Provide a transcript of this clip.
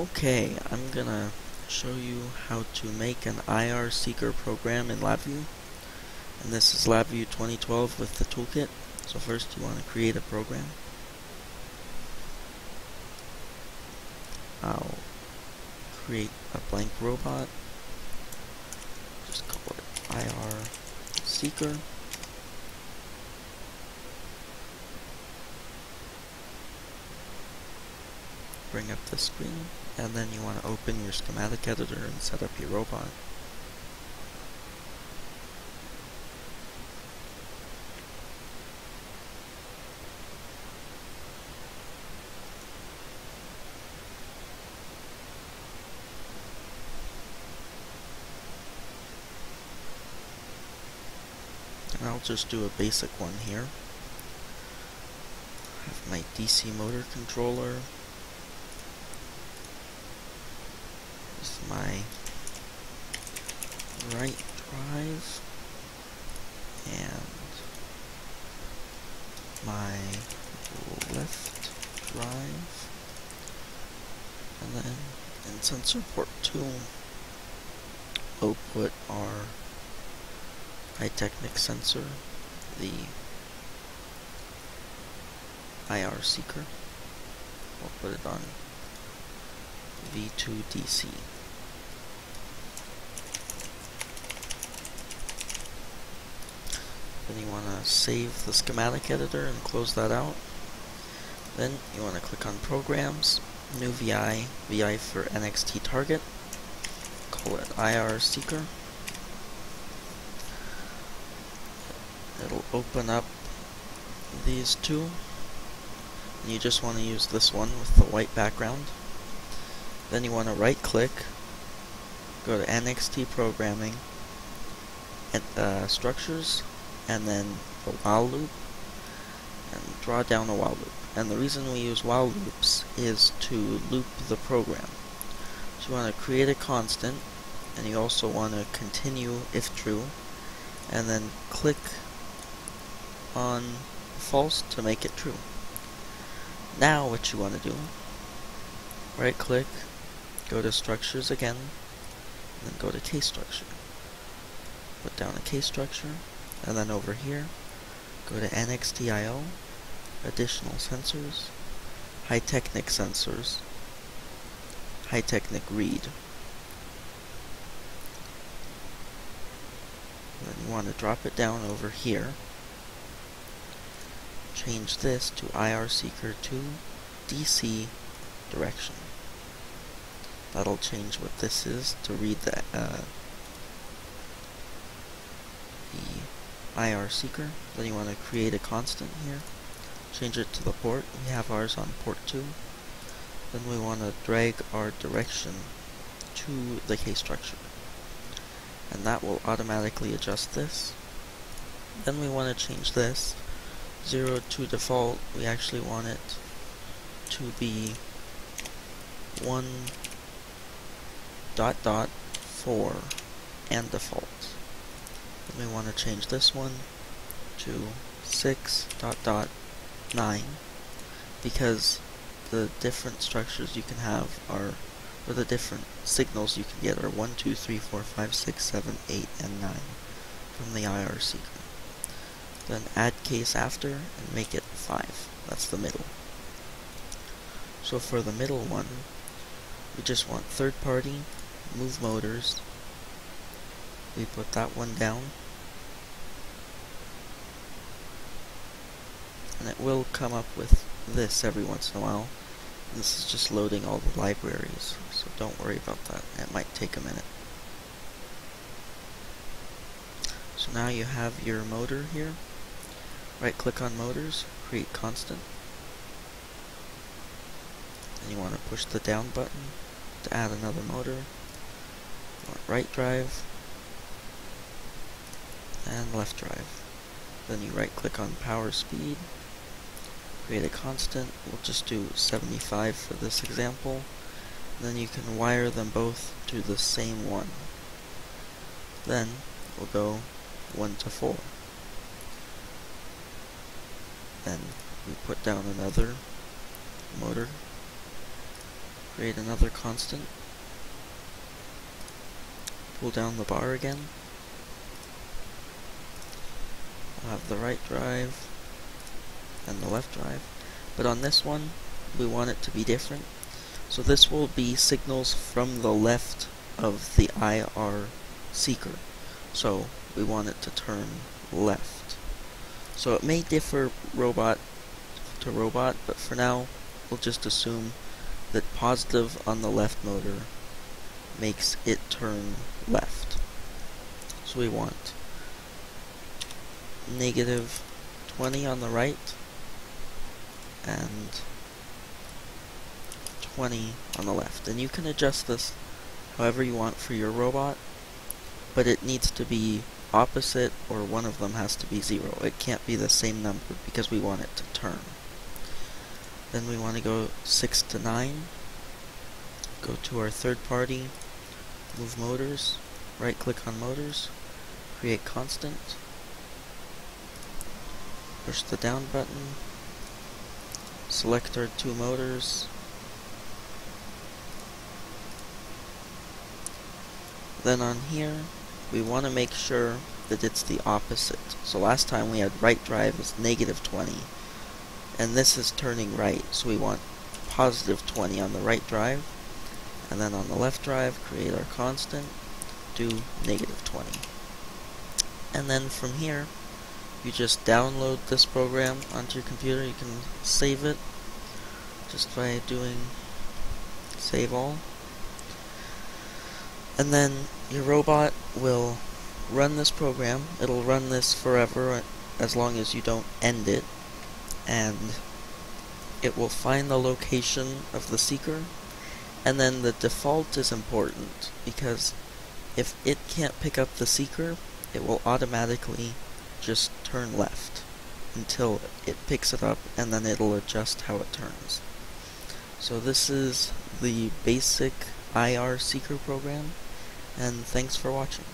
Okay, I'm gonna show you how to make an IR seeker program in LabView. And this is LabView 2012 with the toolkit. So first you want to create a program. I'll create a blank robot. Just call it IR seeker. Bring up the screen, and then you want to open your schematic editor and set up your robot. And I'll just do a basic one here. I have my DC motor controller. This is my right drive and my left drive, and then in sensor port 2 we'll put our high-technic sensor, the IR seeker. We'll put it on V2 DC. Then you want to save the schematic editor and close that out. Then you want to click on Programs, New VI, VI for NXT Target, call it IR Seeker. It'll open up these two. And you just want to use this one with the white background. Then you want to right click, go to NXT Programming, and Structures, and then the while loop, and draw down a while loop. And the reason we use while loops is to loop the program. So you want to create a constant, and you also want to continue if true, and then click on false to make it true. Now what you want to do, right click, go to structures again, and then go to case structure. Put down a case structure, and then over here, go to NXTIO, additional sensors, high-technic sensors, high-technic read. Then you want to drop it down over here. Change this to IR Seeker to DC direction. That'll change what this is to read the IR Seeker. Then you want to create a constant here. Change it to the port. We have ours on port 2. Then we want to drag our direction to the case structure. And that will automatically adjust this. Then we want to change this 0 to default. We actually want it to be 1 ... for and default. Then we want to change this one to 6 ... 9, because the different structures you can have are, or the different signals you can get are 1, 2, 3, 4, 5, 6, 7, 8, and 9 from the IR seeker. Then add case after and make it 5. That's the middle. So for the middle one, we just want third party, move motors. We put that one down. And it will come up with this every once in a while. And this is just loading all the libraries, so don't worry about that. It might take a minute. So now you have your motor here. Right click on motors, create constant. And you want to push the down button to add another motor. You want right drive and left drive. Then you right click on power speed, create a constant. We'll just do 75 for this example. And then you can wire them both to the same one. Then we'll go 1 to 4. Then we put down another motor create another constant, pull down the bar again, we'll have the right drive and the left drive, but on this one we want it to be different, so this will be signals from the left of the IR seeker, so we want it to turn left. So it may differ robot to robot, but for now we'll just assume that positive on the left motor makes it turn left. So we want negative 20 on the right and 20 on the left. And you can adjust this however you want for your robot, but it needs to be opposite, or one of them has to be 0. It can't be the same number because we want it to turn. Then we want to go 6 to 9, go to our third party, move motors, right click on motors, create constant, push the down button, select our 2 motors, then on here we want to make sure that it's the opposite. So last time we had right drive is negative 20, and this is turning right, so we want positive 20 on the right drive, and then on the left drive create our constant, do negative 20. And then from here you just download this program onto your computer. You can save it just by doing save all, and then your robot will run this program. It'll run this forever as long as you don't end it, and it will find the location of the seeker. And then the default is important, because if it can't pick up the seeker, it will automatically just turn left until it picks it up, and then it'll adjust how it turns. So this is the basic IR seeker program, and thanks for watching.